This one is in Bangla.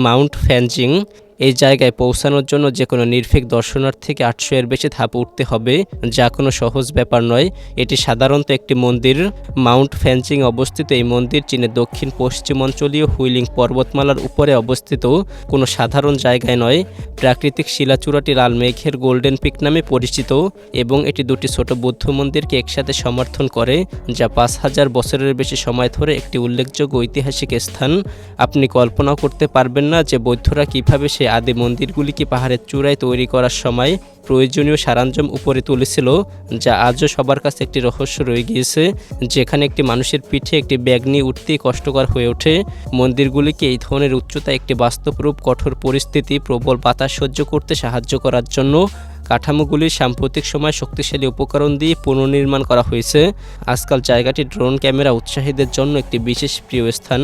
মাউন্ট ফ্যানজিং। এই জায়গায় পৌঁছানোর জন্য যে কোনো নির্ভীক দর্শনার্থীকে 800 এর বেশি ধাপ উঠতে হবে, যা কোনো সহজ ব্যাপার নয়। এটি সাধারণত একটি মন্দির। মাউন্ট ফ্যানজিং অবস্থিত এই মন্দির চীনের দক্ষিণ পশ্চিমাঞ্চলীয় হুইলিং পর্বতমালার উপরে অবস্থিত, কোনো সাধারণ জায়গায় নয়। প্রাকৃতিক শিলাচূড়াটি লাল মেঘের গোল্ডেন পিক নামে পরিচিত এবং এটি দুটি ছোট বৌদ্ধ মন্দিরকে একসাথে সমর্থন করে, যা 5000 বছরের বেশি সময় ধরে একটি উল্লেখযোগ্য ঐতিহাসিক স্থান। আপনি কল্পনাও করতে পারবেন না যে বৌদ্ধরা কীভাবে সেই আদি মন্দিরগুলিকে পাহাড়ের চূড়ায় তৈরি করার সময় প্রয়োজনীয় সরঞ্জাম উপরে তুলেছিল, যা আজও সবার কাছে একটি রহস্য রয়ে গিয়েছে, যেখানে একটি মানুষের পিঠে একটি ব্যাগ নিয়ে উঠতেই কষ্টকর হয়ে ওঠে। মন্দিরগুলিকে এই ধরনের উচ্চতায় একটি বাস্তবরূপ কঠোর পরিস্থিতি, প্রবল বাতাস সহ্য করতে সাহায্য করার জন্য কাঠামোগুলির সাম্প্রতিক সময় শক্তিশালী উপকরণ দিয়ে পুনর্নির্মাণ করা হয়েছে। আজকাল জায়গাটি ড্রোন ক্যামেরা উৎসাহীদের জন্য একটি বিশেষ প্রিয় স্থান।